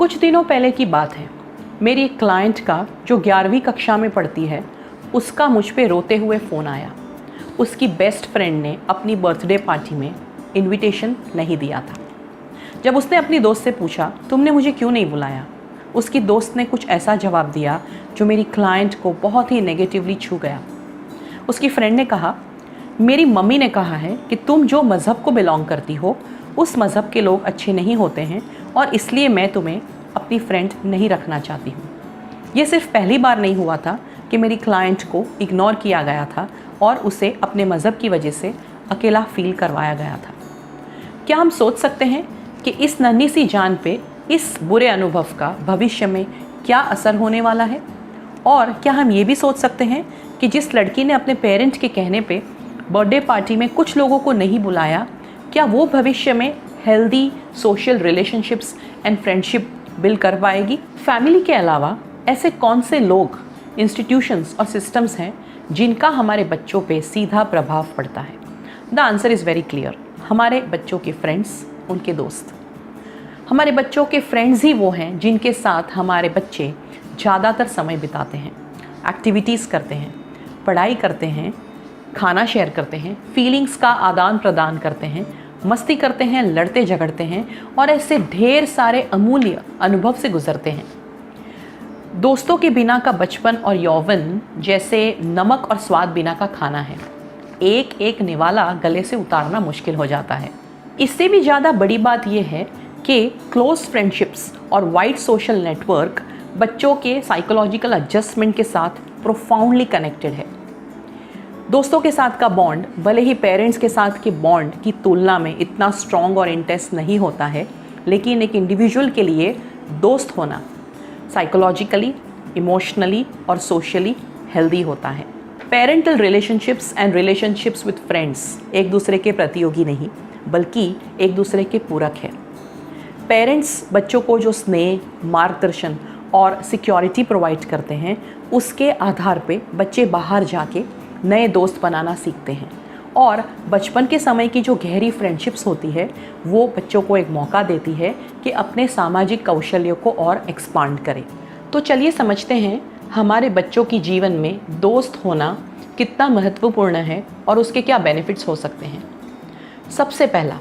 कुछ दिनों पहले की बात है। मेरी एक क्लाइंट का जो 11वीं कक्षा में पढ़ती है, उसका मुझ पे रोते हुए फ़ोन आया। उसकी बेस्ट फ्रेंड ने अपनी बर्थडे पार्टी में इनविटेशन नहीं दिया था। जब उसने अपनी दोस्त से पूछा, तुमने मुझे क्यों नहीं बुलाया, उसकी दोस्त ने कुछ ऐसा जवाब दिया जो मेरी क्लाइंट को बहुत ही नेगेटिवली छू गया। उसकी फ्रेंड ने कहा, मेरी मम्मी ने कहा है कि तुम जो मज़हब को बिलोंग करती हो उस मज़हब के लोग अच्छे नहीं होते हैं और इसलिए मैं तुम्हें अपनी फ्रेंड नहीं रखना चाहती हूँ। ये सिर्फ पहली बार नहीं हुआ था कि मेरी क्लाइंट को इग्नोर किया गया था और उसे अपने मज़हब की वजह से अकेला फील करवाया गया था। क्या हम सोच सकते हैं कि इस नन्ही सी जान पे इस बुरे अनुभव का भविष्य में क्या असर होने वाला है? और क्या हम ये भी सोच सकते हैं कि जिस लड़की ने अपने पेरेंट के कहने पे बर्थडे पार्टी में कुछ लोगों को नहीं बुलाया, क्या वो भविष्य में healthy social relationships and friendship build कर पाएगी? फैमिली के अलावा ऐसे कौन से लोग, इंस्टीट्यूशंस और सिस्टम्स हैं जिनका हमारे बच्चों पे सीधा प्रभाव पड़ता है? The answer is very clear. हमारे बच्चों के फ्रेंड्स, उनके दोस्त। हमारे बच्चों के फ्रेंड्स ही वो हैं जिनके साथ हमारे बच्चे ज़्यादातर समय बिताते हैं, एक्टिविटीज़ करते हैं, पढ़ाई करते हैं, खाना शेयर करते हैं, फीलिंग्स का आदान प्रदान करते हैं, मस्ती करते हैं, लड़ते झगड़ते हैं और ऐसे ढेर सारे अमूल्य अनुभव से गुजरते हैं। दोस्तों के बिना का बचपन और यौवन जैसे नमक और स्वाद बिना का खाना है। एक एक निवाला गले से उतारना मुश्किल हो जाता है। इससे भी ज़्यादा बड़ी बात यह है कि क्लोज फ्रेंडशिप्स और वाइड सोशल नेटवर्क बच्चों के साइकोलॉजिकल एडजस्टमेंट के साथ प्रोफाउंडली कनेक्टेड है। दोस्तों के साथ का बॉन्ड भले ही पेरेंट्स के साथ के बॉन्ड की तुलना में इतना स्ट्रॉन्ग और इंटेंस नहीं होता है, लेकिन एक इंडिविजुअल के लिए दोस्त होना साइकोलॉजिकली, इमोशनली और सोशली हेल्दी होता है। Parental relationships and relationships with friends एक दूसरे के प्रतियोगी नहीं, बल्कि एक दूसरे के पूरक है। पेरेंट्स बच्चों को जो स्नेह, मार्गदर्शन और सिक्योरिटी प्रोवाइड करते हैं, उसके आधार पे बच्चे बाहर जाके नए दोस्त बनाना सीखते हैं और बचपन के समय की जो गहरी फ्रेंडशिप्स होती है वो बच्चों को एक मौका देती है कि अपने सामाजिक कौशल्यों को और एक्सपांड करें। तो चलिए समझते हैं हमारे बच्चों की जीवन में दोस्त होना कितना महत्वपूर्ण है और उसके क्या बेनिफिट्स हो सकते हैं। सबसे पहला,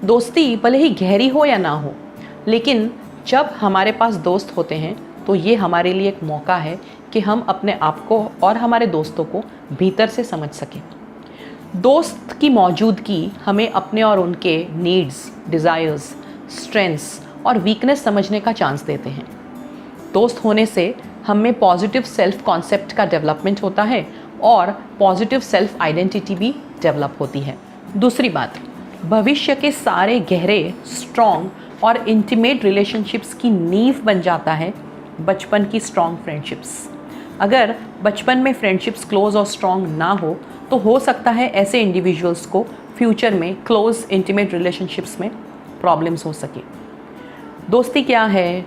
दोस्ती भले ही गहरी हो या ना हो, लेकिन जब हमारे पास दोस्त होते हैं तो ये हमारे लिए एक मौका है कि हम अपने आप को और हमारे दोस्तों को भीतर से समझ सकें। दोस्त की मौजूदगी हमें अपने और उनके नीड्स, डिज़ायर्स, स्ट्रेंथ्स और वीकनेस समझने का चांस देते हैं। दोस्त होने से हमें पॉजिटिव सेल्फ कॉन्सेप्ट का डेवलपमेंट होता है और पॉजिटिव सेल्फ आइडेंटिटी भी डेवलप होती है। दूसरी बात, भविष्य के सारे गहरे, स्ट्रॉन्ग और इंटीमेट रिलेशनशिप्स की नींव बन जाता है बचपन की स्ट्रॉन्ग फ्रेंडशिप्स। अगर बचपन में फ्रेंडशिप्स क्लोज और स्ट्रॉन्ग ना हो हो सकता है ऐसे इंडिविजुअल्स को फ्यूचर में क्लोज इंटीमेट रिलेशनशिप्स में प्रॉब्लम्स हो सके। दोस्ती क्या है,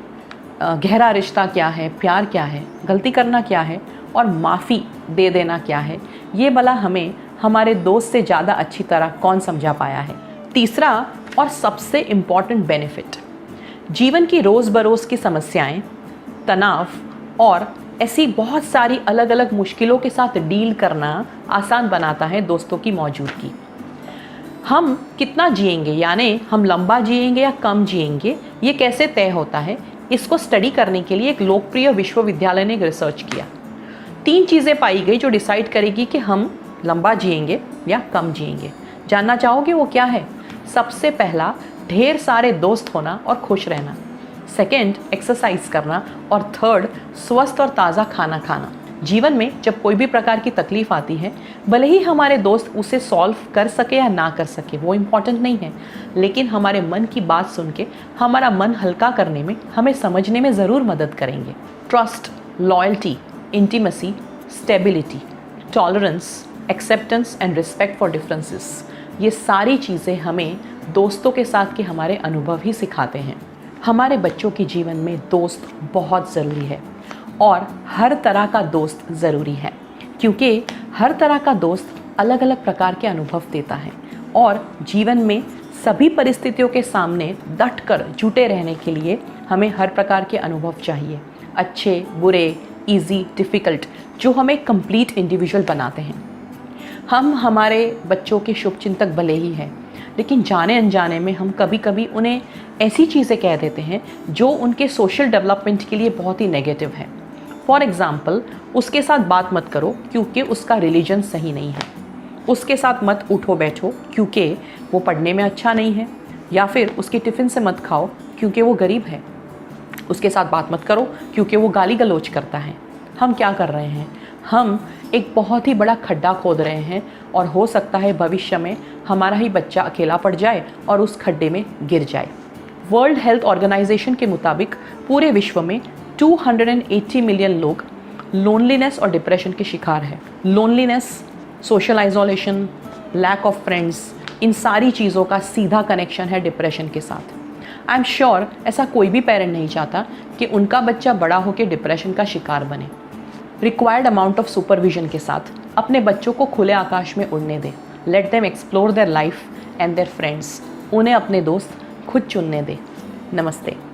गहरा रिश्ता क्या है, प्यार क्या है, गलती करना क्या है और माफ़ी दे देना क्या है, ये भला हमें हमारे दोस्त से ज़्यादा अच्छी तरह कौन समझा पाया है। तीसरा और सबसे इम्पॉर्टेंट बेनिफिट, जीवन की रोज़ बरोज़ की समस्याएं, तनाव और ऐसी बहुत सारी अलग अलग मुश्किलों के साथ डील करना आसान बनाता है दोस्तों की मौजूदगी। हम कितना जिएंगे, यानी हम लंबा जिएंगे या कम जिएंगे, ये कैसे तय होता है, इसको स्टडी करने के लिए एक लोकप्रिय विश्वविद्यालय ने रिसर्च किया। 3 चीज़ें पाई गई जो डिसाइड करेगी कि हम लंबा जिएंगे या कम जिएंगे। जानना चाहोगे वो क्या है? सबसे पहला, ढेर सारे दोस्त होना और खुश रहना। सेकेंड, एक्सरसाइज करना और थर्ड, स्वस्थ और ताज़ा खाना खाना। जीवन में जब कोई भी प्रकार की तकलीफ़ आती है, भले ही हमारे दोस्त उसे सॉल्व कर सके या ना कर सके, वो इम्पॉर्टेंट नहीं है, लेकिन हमारे मन की बात सुन के हमारा मन हल्का करने में, हमें समझने में ज़रूर मदद करेंगे। Trust, loyalty, intimacy, stability, tolerance, acceptance and respect for differences, ये सारी चीज़ें हमें दोस्तों के साथ के हमारे अनुभव ही सिखाते हैं। हमारे बच्चों के जीवन में दोस्त बहुत ज़रूरी है और हर तरह का दोस्त ज़रूरी है, क्योंकि हर तरह का दोस्त अलग अलग प्रकार के अनुभव देता है और जीवन में सभी परिस्थितियों के सामने डट कर जुटे रहने के लिए हमें हर प्रकार के अनुभव चाहिए, अच्छे, बुरे, इजी, डिफ़िकल्ट, जो हमें कंप्लीट इंडिविजुअल बनाते हैं। हम हमारे बच्चों के शुभचिंतक भले ही हैं, लेकिन जाने अनजाने में हम कभी कभी उन्हें ऐसी चीज़ें कह देते हैं जो उनके सोशल डेवलपमेंट के लिए बहुत ही नेगेटिव है। फॉर एग्ज़ाम्पल, उसके साथ बात मत करो क्योंकि उसका रिलीजन सही नहीं है, उसके साथ मत उठो बैठो क्योंकि वो पढ़ने में अच्छा नहीं है, या फिर उसके टिफ़िन से मत खाओ क्योंकि वो गरीब है, उसके साथ बात मत करो क्योंकि वो गाली गलौज करता है। हम क्या कर रहे हैं? हम एक बहुत ही बड़ा खड्डा खोद रहे हैं और हो सकता है भविष्य में हमारा ही बच्चा अकेला पड़ जाए और उस खड्डे में गिर जाए। वर्ल्ड हेल्थ ऑर्गेनाइजेशन के मुताबिक पूरे विश्व में 280 मिलियन लोग लोनलीनेस और डिप्रेशन के शिकार हैं। Loneliness, social isolation, lack of friends, इन सारी चीज़ों का सीधा कनेक्शन है डिप्रेशन के साथ। आई एम श्योर ऐसा कोई भी पेरेंट नहीं चाहता कि उनका बच्चा बड़ा होकर डिप्रेशन का शिकार बने। रिक्वायर्ड अमाउंट ऑफ सुपरविजन के साथ अपने बच्चों को खुले आकाश में उड़ने दें। Let them explore their life and their friends. उन्हें अपने दोस्त खुद चुनने दें। नमस्ते।